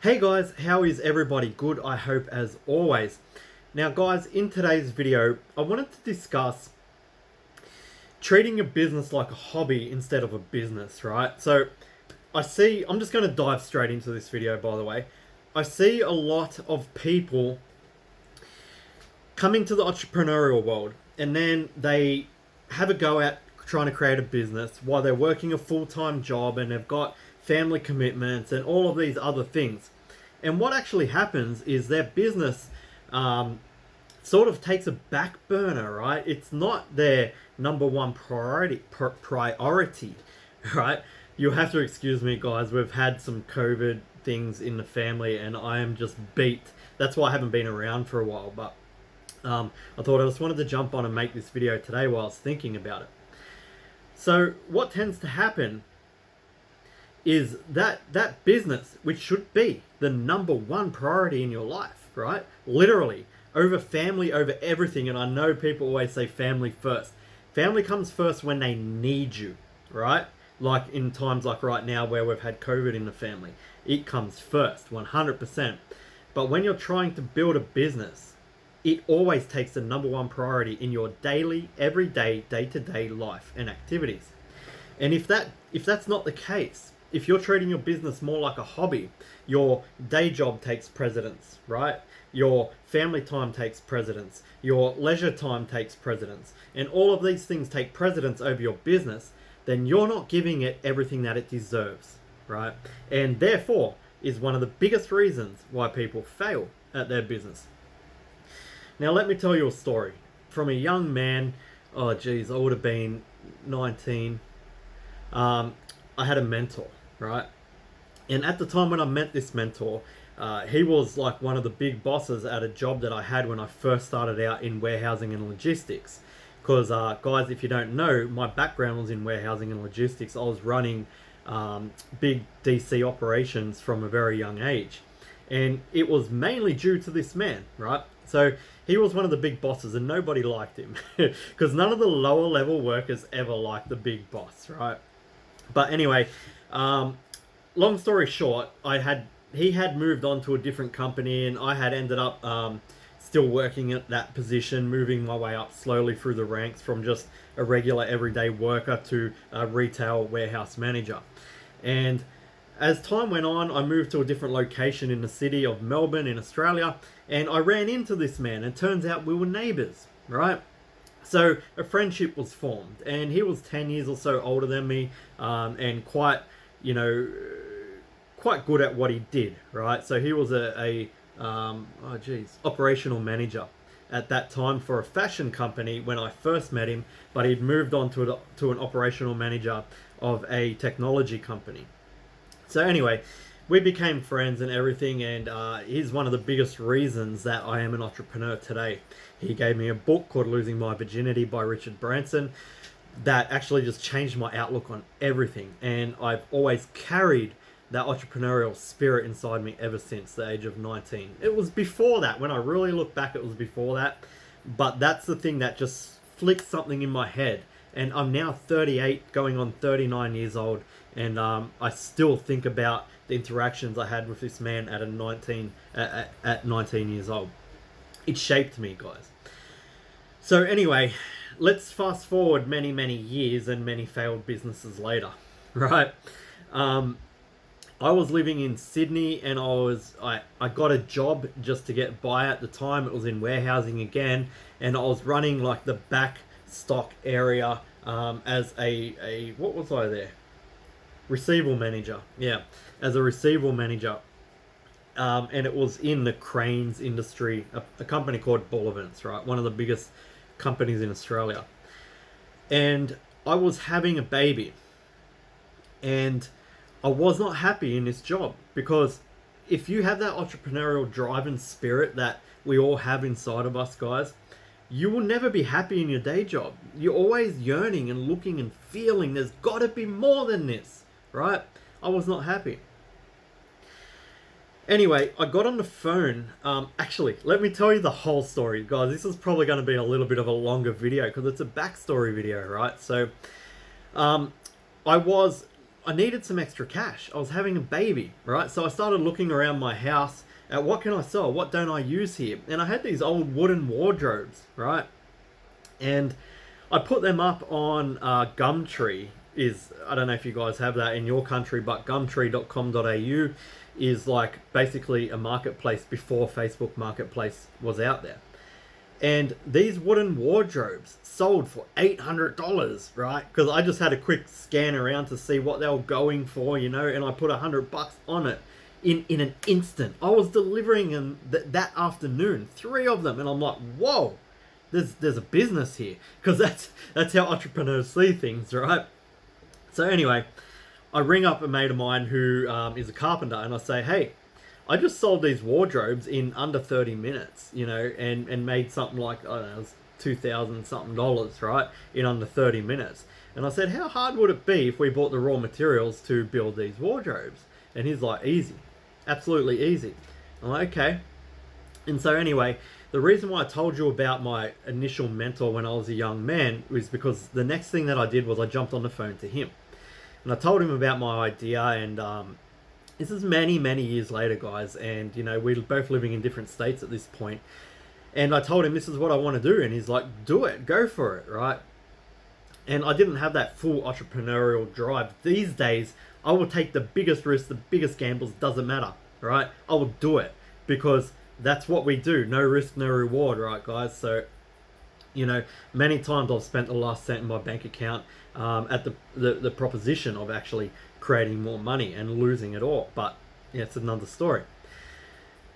Hey guys, how is everybody? Good, I hope, as always. Now guys, in today's video, I wanted to discuss treating your business like a hobby instead of a business, right? So I'm just going to dive straight into this video, by the way. I see a lot of people coming to the entrepreneurial world and then they have a go at trying to create a business while they're working a full-time job and they've got family commitments and all of these other things. And what actually happens is their business sort of takes a back burner, right? It's not their number one priority, right? You'll have to excuse me, guys. We've had some COVID things in the family and I am just beat. That's why I haven't been around for a while, but I thought I just wanted to jump on and make this video today while I was thinking about it. So what tends to happen is that business, which should be the number one priority in your life, right? Literally, over family, over everything. And I know people always say family first. Family comes first when they need you, right? Like in times like right now where we've had COVID in the family. It comes first, 100%. But when you're trying to build a business, it always takes the number one priority in your daily, everyday, day-to-day life and activities. And if that's not the case, if you're treating your business more like a hobby, your day job takes precedence, right? Your family time takes precedence. Your leisure time takes precedence. And all of these things take precedence over your business, then you're not giving it everything that it deserves, right? And therefore is one of the biggest reasons why people fail at their business. Now let me tell you a story. From a young man, oh geez, I would have been 19. I had a mentor, right? And at the time when I met this mentor, he was like one of the big bosses at a job that I had when I first started out in warehousing and logistics. Because guys, if you don't know, my background was in warehousing and logistics. I was running big DC operations from a very young age. And it was mainly due to this man, right? So he was one of the big bosses and nobody liked him. Because none of the lower level workers ever liked the big boss, right? But anyway, long story short, he had moved on to a different company and I had ended up still working at that position, moving my way up slowly through the ranks from just a regular everyday worker to a retail warehouse manager. And as time went on, I moved to a different location in the city of Melbourne in Australia, and I ran into this man, and turns out we were neighbours, right? So a friendship was formed, and he was 10 years or so older than me, and quite good at what he did, right? So he was operational manager at that time for a fashion company when I first met him, but he'd moved on to an operational manager of a technology company. So anyway, we became friends and everything, and he's one of the biggest reasons that I am an entrepreneur today. He gave me a book called Losing My Virginity by Richard Branson that actually just changed my outlook on everything, and I've always carried that entrepreneurial spirit inside me ever since the age of 19. It was before that. When I really look back, it was before that, but that's the thing that just flicked something in my head. And I'm now 38, going on 39 years old, and I still think about the interactions I had with this man at 19 years old. It shaped me, guys. So anyway, let's fast forward many, many years and many failed businesses later, right? I was living in Sydney and I got a job just to get by at the time. It was in warehousing again, and I was running like the back stock area as what was I there? Receivable manager. Yeah, as a receivable manager. And it was in the cranes industry, a company called Bullivants, right? One of the biggest companies in Australia. And I was having a baby. And I was not happy in this job, because if you have that entrepreneurial drive and spirit that we all have inside of us, guys, you will never be happy in your day job. You're always yearning and looking and feeling there's got to be more than this, right? I was not happy. Anyway, I got on the phone. Actually, let me tell you the whole story, guys. This is probably going to be a little bit of a longer video because it's a backstory video, right? So I was I needed some extra cash. I was having a baby, right? So I started looking around my house at what can I sell? What don't I use here? And I had these old wooden wardrobes, right? And I put them up on Gumtree. I don't know if you guys have that in your country, but gumtree.com.au is like basically a marketplace before Facebook Marketplace was out there. And these wooden wardrobes sold for $800, right? Because I just had a quick scan around to see what they were going for, and I put $100 on it in an instant. I was delivering them that afternoon, 3 of them, and I'm like, whoa, there's a business here, because that's how entrepreneurs see things, right? So anyway, I ring up a mate of mine who is a carpenter, and I say, hey, I just sold these wardrobes in under 30 minutes, and made something like, I don't know, it was $2,000 something, right, in under 30 minutes. And I said, how hard would it be if we bought the raw materials to build these wardrobes? And he's like, easy, absolutely easy. I'm like, okay. And so anyway, the reason why I told you about my initial mentor when I was a young man was because the next thing that I did was I jumped on the phone to him. And I told him about my idea, and this is many, many years later, guys, and we're both living in different states at this point. And I told him, this is what I want to do, and he's like, do it, go for it, right? And I didn't have that full entrepreneurial drive. These days, I will take the biggest risks, the biggest gambles, doesn't matter, right? I will do it, because that's what we do. No risk, no reward, right, guys? So, many times I've spent the last cent in my bank account at the proposition of actually creating more money and losing it all. But yeah, it's another story.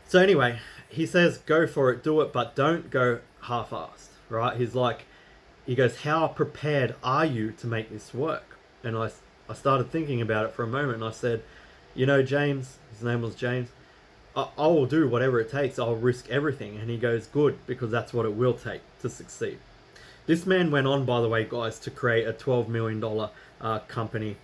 So anyway, he says, go for it, do it, but don't go half-assed, right? He goes, how prepared are you to make this work? And I started thinking about it for a moment, and I said, James, his name was James, I will do whatever it takes. I'll risk everything. And he goes, good, because that's what it will take to succeed. This man went on, by the way, guys, to create a $12 million company,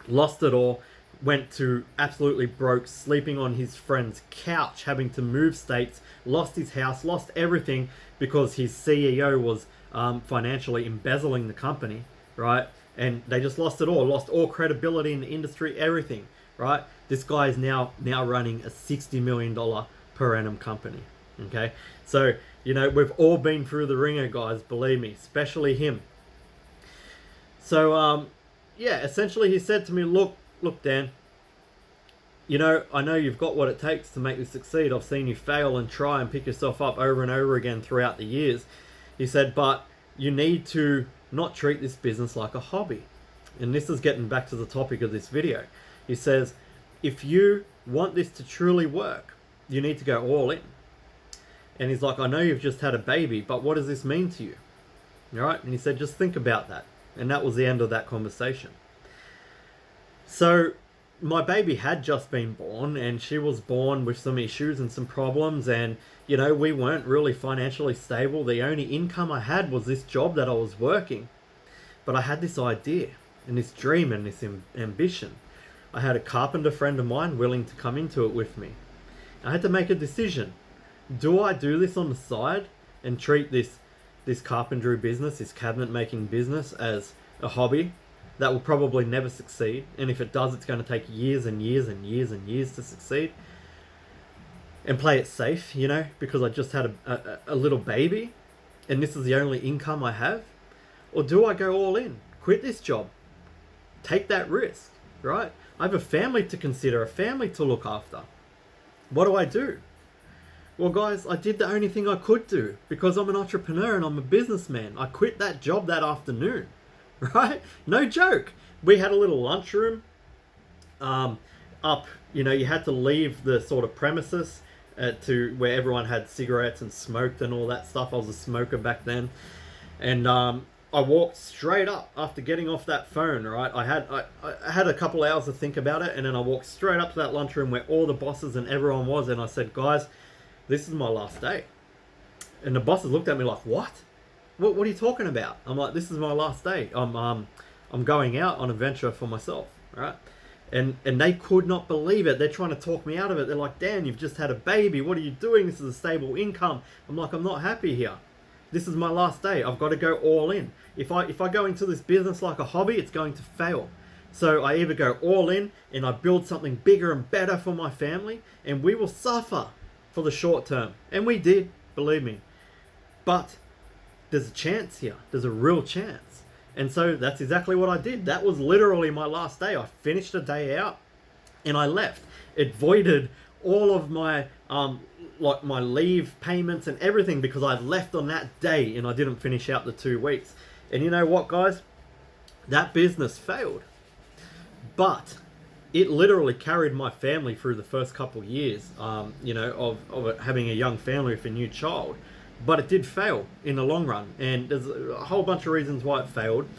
lost it all, went to absolutely broke, sleeping on his friend's couch, having to move states, lost his house, lost everything because his CEO was financially embezzling the company, right? And they just lost it all, lost all credibility in the industry, everything, right? This guy is now running a $60 million per annum company, okay? So, we've all been through the ringer, guys, believe me, especially him. So, yeah, essentially he said to me, look, Dan, I know you've got what it takes to make this succeed. I've seen you fail and try and pick yourself up over and over again throughout the years. He said, but you need to not treat this business like a hobby. And this is getting back to the topic of this video. He says, if you want this to truly work, you need to go all in. And he's like, I know you've just had a baby, but what does this mean to you? All right? And he said, just think about that. And that was the end of that conversation. So my baby had just been born, and she was born with some issues and some problems, and we weren't really financially stable. The only income I had was this job that I was working. But I had this idea and this dream and this ambition. I had a carpenter friend of mine willing to come into it with me. I had to make a decision. Do I do this on the side and treat this carpentry business, this cabinet making business, as a hobby that will probably never succeed? And if it does, it's going to take years and years and years and years to succeed. And play it safe, because I just had a little baby and this is the only income I have? Or do I go all in? Quit this job. Take that risk, right? I have a family to consider, a family to look after. What do I do? Well, guys, I did the only thing I could do because I'm an entrepreneur and I'm a businessman. I quit that job that afternoon, right? No joke. We had a little lunchroom up, you had to leave the sort of premises to where everyone had cigarettes and smoked and all that stuff. I was a smoker back then. And I walked straight up after getting off that phone, right? I had a couple hours to think about it, and then I walked straight up to that lunchroom where all the bosses and everyone was, and I said, guys, this is my last day. And the bosses looked at me like, what are you talking about? I'm like, this is my last day. I'm going out on a venture for myself, right? And they could not believe it. They're trying to talk me out of it. They're like, Dan, you've just had a baby. What are you doing? This is a stable income. I'm like, I'm not happy here. This is my last day. I've got to go all in. If I go into this business like a hobby, it's going to fail. So I either go all in and I build something bigger and better for my family, and we will suffer for the short term. And we did, believe me. But there's a chance here. There's a real chance. And so that's exactly what I did. That was literally my last day. I finished a day out and I left. It voided all of my like my leave payments and everything, because I left on that day and I didn't finish out the 2 weeks. And you know what, guys? That business failed. But it literally carried my family through the first couple of years, of it, having a young family with a new child. But it did fail in the long run, and there's a whole bunch of reasons why it failed.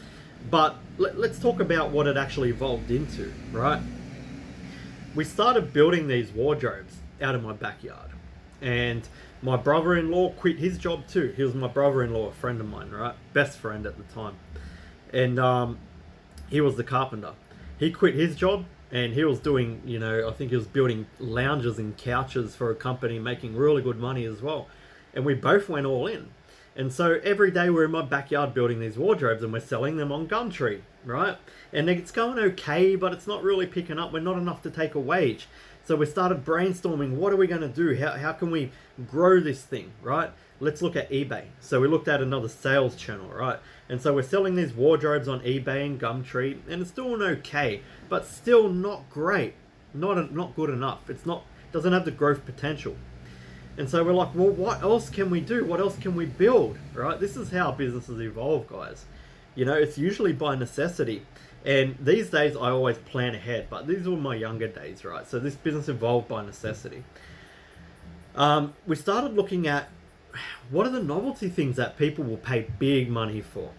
But let's talk about what it actually evolved into, right? We started building these wardrobes out of my backyard, and my brother-in-law quit his job too. He was my brother-in-law, a friend of mine, right? Best friend at the time. And he was the carpenter. He quit his job, and he was doing, I think he was building lounges and couches for a company, making really good money as well. And we both went all in. And so every day we're in my backyard building these wardrobes, and we're selling them on Gumtree, right? And it's going okay, but it's not really picking up. We're not enough to take a wage. So we started brainstorming, what are we going to do? How can we grow this thing, right? Let's look at eBay. So we looked at another sales channel, right? And so we're selling these wardrobes on eBay and Gumtree, and it's doing okay, but still not great. Not good enough. Doesn't have the growth potential. And so we're like, well, what else can we do? What else can we build, right? This is how businesses evolve, guys. It's usually by necessity. And these days I always plan ahead, but these were my younger days, right? So this business evolved by necessity. We started looking at what are the novelty things that people will pay big money for.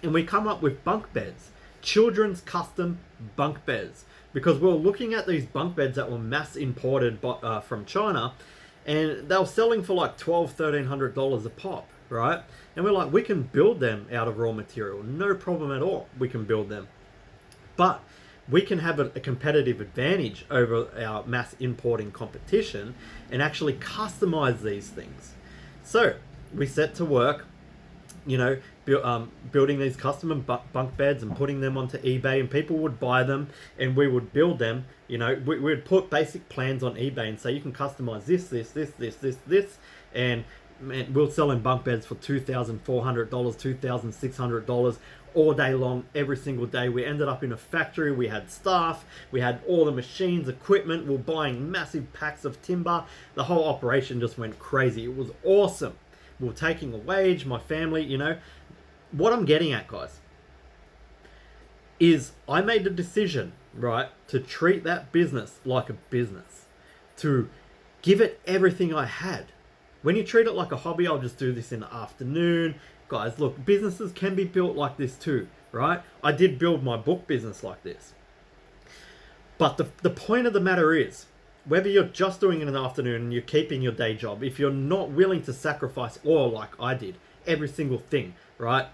And we come up with bunk beds, children's custom bunk beds, because we were looking at these bunk beds that were mass imported from China, and they were selling for like $1,200-$1,300 a pop, right? And we're like, we can build them out of raw material, no problem at all. We can build them, but we can have a competitive advantage over our mass importing competition and actually customize these things. So we set to work, building these custom bunk beds and putting them onto eBay, and people would buy them and we would build them. We would put basic plans on eBay and say you can customize this, and man, we're selling bunk beds for $2,400, $2,600 all day long, every single day. We ended up in a factory. We had staff, we had all the machines, equipment. We were buying massive packs of timber. The whole operation just went crazy. It was awesome. We were taking a wage, my family. What I'm getting at, guys, is I made the decision, right, to treat that business like a business, to give it everything I had. When you treat it like a hobby, I'll just do this in the afternoon. Guys, look, businesses can be built like this too, right? I did build my book business like this. But the point of the matter is, whether you're just doing it in the afternoon and you're keeping your day job, if you're not willing to sacrifice all like I did, every single thing, right?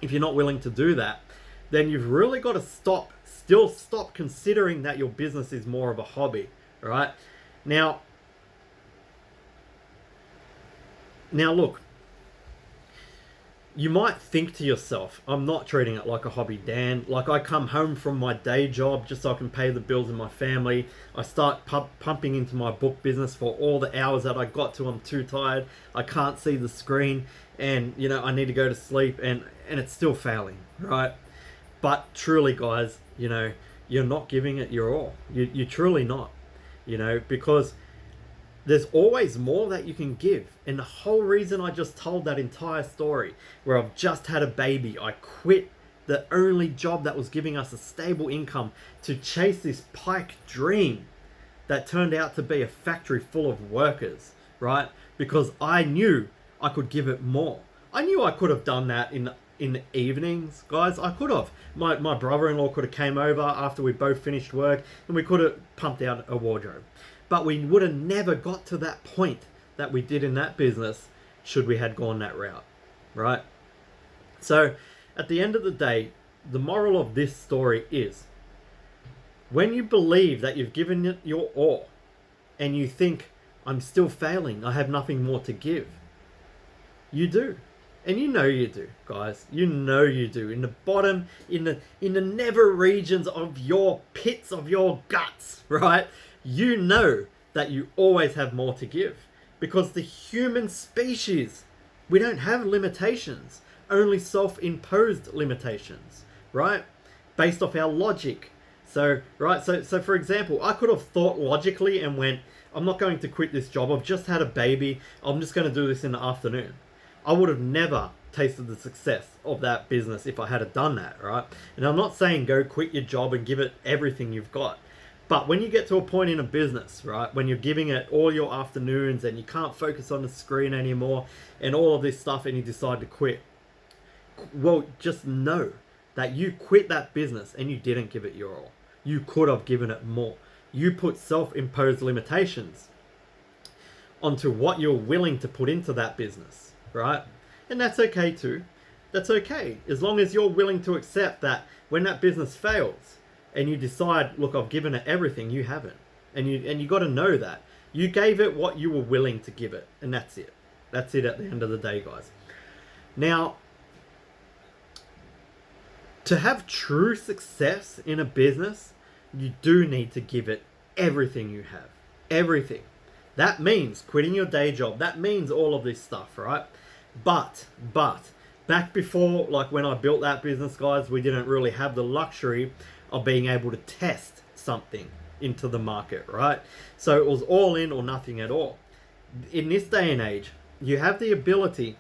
If you're not willing to do that, then you've really got to stop considering that your business is more of a hobby, right? Now look, you might think to yourself, I'm not treating it like a hobby, Dan. Like, I come home from my day job just so I can pay the bills in my family. I start pumping into my book business for all the hours that I got to. I'm too tired. I can't see the screen, and I need to go to sleep, and it's still failing, right? But truly, guys, you're not giving it your all. You're truly not, because there's always more that you can give. And the whole reason I just told that entire story, where I've just had a baby, I quit the only job that was giving us a stable income to chase this pipe dream that turned out to be a factory full of workers, right? Because I knew I could give it more. I knew I could have done that in the evenings, guys. I could have. My brother-in-law could have came over after we both finished work, and we could have pumped out a wardrobe. But we would have never got to that point that we did in that business should we had gone that route, right? So at the end of the day, the moral of this story is, when you believe that you've given it your all and you think, I'm still failing, I have nothing more to give, you do. And you know you do, guys. You know you do. In the bottom, in the nether regions of your pits of your guts, right? You know that you always have more to give. Because the human species, we don't have limitations. Only self-imposed limitations, right? Based off our logic. So, right, so for example, I could have thought logically and went, I'm not going to quit this job. I've just had a baby. I'm just going to do this in the afternoon. I would have never tasted the success of that business if I had done that, right? And I'm not saying go quit your job and give it everything you've got. But when you get to a point in a business, right, when you're giving it all your afternoons and you can't focus on the screen anymore and all of this stuff and you decide to quit, well, just know that you quit that business and you didn't give it your all. You could have given it more. You put self-imposed limitations onto what you're willing to put into that business, right? And that's okay too. That's okay. As long as you're willing to accept that when that business fails and you decide, look, I've given it everything, you haven't. And you got to know that. You gave it what you were willing to give it. And that's it. That's it at the end of the day, guys. Now, to have true success in a business, you do need to give it everything you have. Everything. That means quitting your day job. That means all of this stuff, right? But, back before, like when I built that business, guys, we didn't really have the luxury of being able to test something into the market, right? So it was all in or nothing at all. In this day and age, you have the ability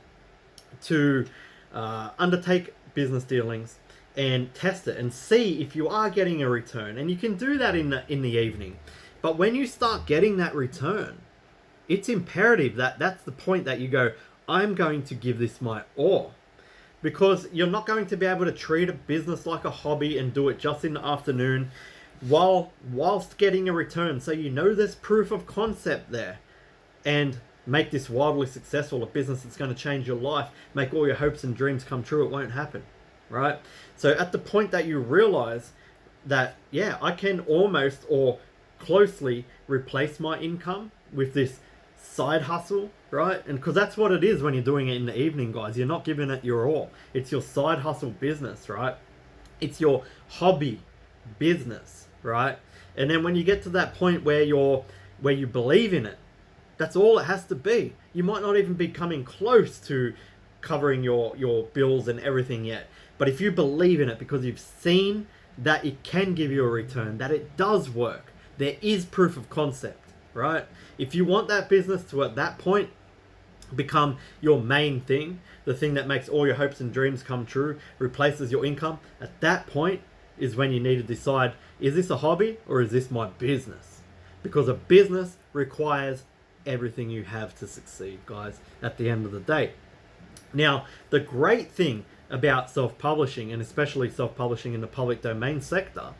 to undertake business dealings and test it and see if you are getting a return. And you can do that in the evening. But when you start getting that return, it's imperative that that's the point that you go, I'm going to give this my all. Because you're not going to be able to treat a business like a hobby and do it just in the afternoon whilst getting a return. So you know there's proof of concept there. And make this wildly successful, a business that's going to change your life, make all your hopes and dreams come true. It won't happen, right? So at the point that you realize that, yeah, I can almost or closely replace my income with this side hustle, right? And because that's what it is when you're doing it in the evening, guys. You're not giving it your all. It's your side hustle business, right? It's your hobby business, right? And then when you get to that point where you believe in it, that's all it has to be. You might not even be coming close to covering your bills and everything yet. But if you believe in it because you've seen that it can give you a return, that it does work, there is proof of concept, right? If you want that business to, at that point, become your main thing, the thing that makes all your hopes and dreams come true, replaces your income, at that point is when you need to decide, is this a hobby or is this my business? Because a business requires everything you have to succeed, guys, at the end of the day. Now, the great thing about self-publishing, and especially self-publishing in the public domain sector,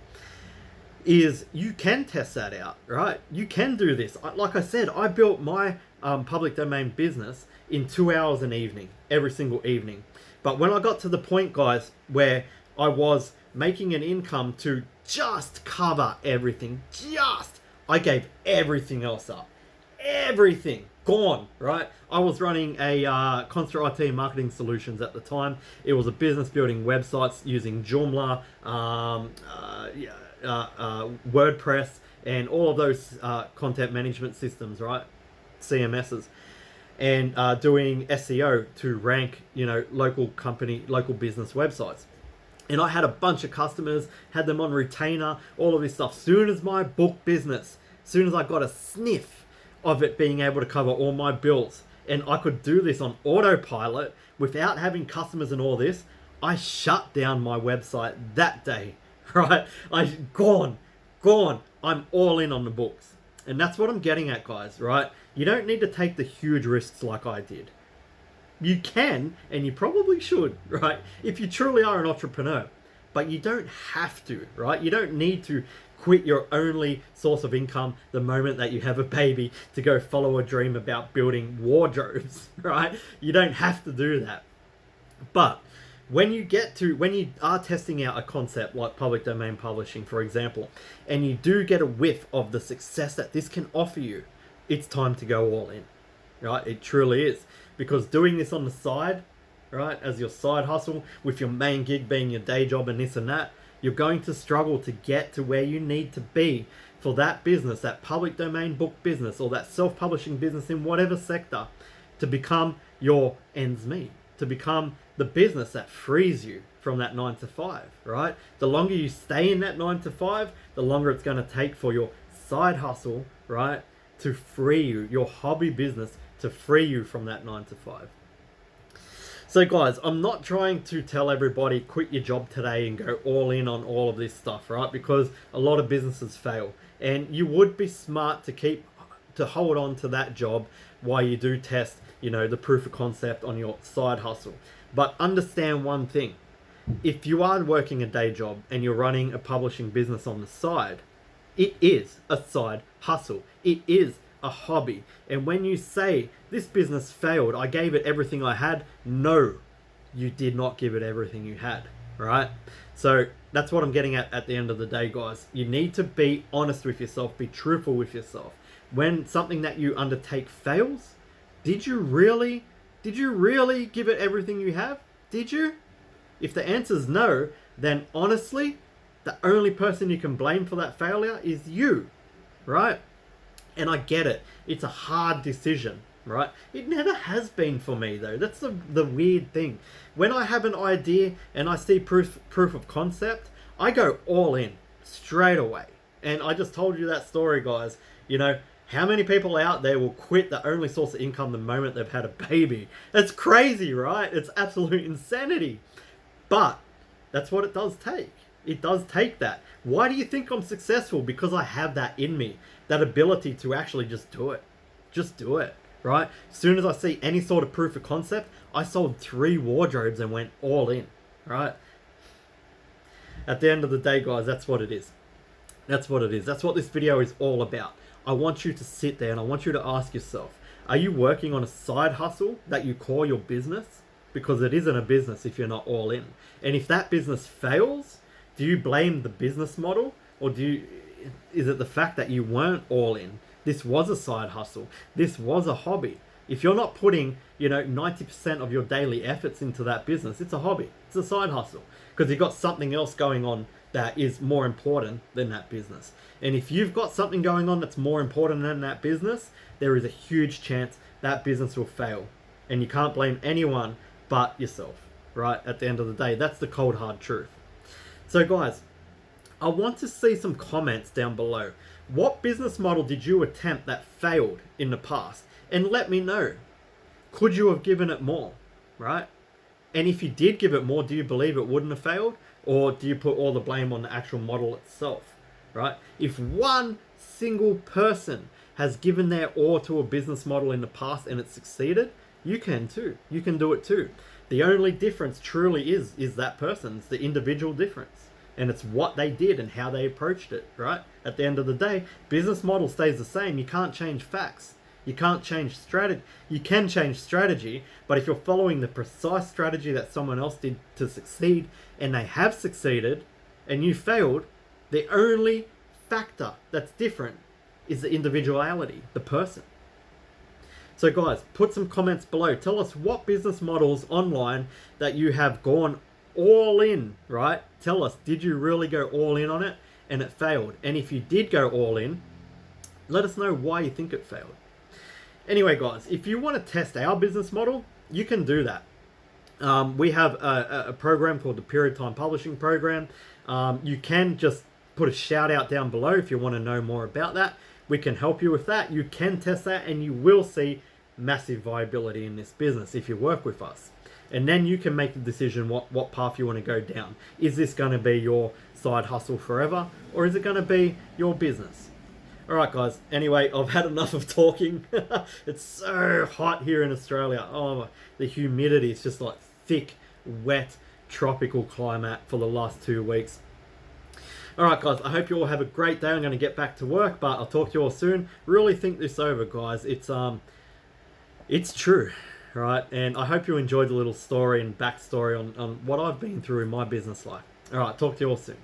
is you can test that out, right? You can do this. Like I said, I built my public domain business in 2 hours an evening, every single evening. But when I got to the point, guys, where I was making an income to just cover everything, I gave everything else up. Everything gone, right? I was running a Contra IT marketing solutions at the time. It was a business building websites using Joomla, WordPress, and all of those content management systems, right? CMSs, and doing SEO to rank, local business websites. And I had a bunch of customers, had them on retainer, all of this stuff. Soon as my book business, soon as I got a sniff of it being able to cover all my bills, and I could do this on autopilot without having customers and all this, I shut down my website that day, right? Gone. I'm all in on the books. And that's what I'm getting at, guys, right? You don't need to take the huge risks like I did. You can, and you probably should, right? If you truly are an entrepreneur, but you don't have to, right? You don't need to quit your only source of income the moment that you have a baby to go follow a dream about building wardrobes, right? You don't have to do that. But when you are testing out a concept like public domain publishing, for example, and you do get a whiff of the success that this can offer you, it's time to go all in, right? It truly is. Because doing this on the side, right, as your side hustle, with your main gig being your day job and this and that, you're going to struggle to get to where you need to be for that business, that public domain book business, or that self-publishing business in whatever sector, to become your ends meet, to become the business that frees you from that 9 to 5, right? The longer you stay in that 9 to 5, the longer it's going to take for your side hustle, right, to free you, your hobby business to free you from that 9 to 5. So guys, I'm not trying to tell everybody quit your job today and go all in on all of this stuff, right? Because a lot of businesses fail, and you would be smart to hold on to that job while you do test, the proof of concept on your side hustle. But understand one thing: if you are working a day job and you're running a publishing business on the side, it is a side hustle. It is a hobby. And when you say, this business failed, I gave it everything I had, no, you did not give it everything you had, right? So that's what I'm getting at the end of the day, guys. You need to be honest with yourself, be truthful with yourself. When something that you undertake fails, did you really give it everything you have? Did you? If the answer is no, then honestly, the only person you can blame for that failure is you, right? And I get it. It's a hard decision, right? It never has been for me, though. That's the weird thing. When I have an idea and I see proof of concept, I go all in straight away. And I just told you that story, guys. How many people out there will quit the only source of income the moment they've had a baby? That's crazy, right? It's absolute insanity. But that's what it does take. It does take that. Why do you think I'm successful? Because I have that in me. That ability to actually just do it. Just do it, right? As soon as I see any sort of proof of concept, I sold 3 wardrobes and went all in, right? At the end of the day, guys, that's what it is. That's what it is. That's what this video is all about. I want you to sit there and I want you to ask yourself, are you working on a side hustle that you call your business? Because it isn't a business if you're not all in. And if that business fails, do you blame the business model, or is it the fact that you weren't all in? This was a side hustle. This was a hobby. If you're not putting, 90% of your daily efforts into that business, it's a hobby. It's a side hustle because you've got something else going on that is more important than that business. And if you've got something going on that's more important than that business, there is a huge chance that business will fail. And you can't blame anyone but yourself, right? At the end of the day, that's the cold hard truth. So guys, I want to see some comments down below. What business model did you attempt that failed in the past? And let me know. Could you have given it more, right? And if you did give it more, do you believe it wouldn't have failed? Or do you put all the blame on the actual model itself, right? If one single person has given their all to a business model in the past and it succeeded, you can too. You can do it too. The only difference truly is that person. It's the individual difference. And it's what they did and how they approached it, right? At the end of the day, business model stays the same. You can't change facts. You can't change strategy. You can change strategy, but if you're following the precise strategy that someone else did to succeed, and they have succeeded, and you failed, the only factor that's different is the individuality, the person. So guys, put some comments below. Tell us what business models online that you have gone all in, right? Tell us, did you really go all in on it and it failed? And if you did go all in, let us know why you think it failed. Anyway, guys, if you want to test our business model, you can do that. We have a program called the Period Time Publishing Program. You can just put a shout out down below if you want to know more about that. We can help you with that. You can test that and you will see massive viability in this business if you work with us. And then you can make the decision what path you want to go down. Is this going to be your side hustle forever, or is it going to be your business? Alright guys, anyway, I've had enough of talking. It's so hot here in Australia. Oh, the humidity is just like thick, wet, tropical climate for the last 2 weeks. Alright guys, I hope you all have a great day. I'm going to get back to work, but I'll talk to you all soon. Really think this over, guys. It's true, right? And I hope you enjoyed the little story and backstory on what I've been through in my business life. Alright, talk to you all soon.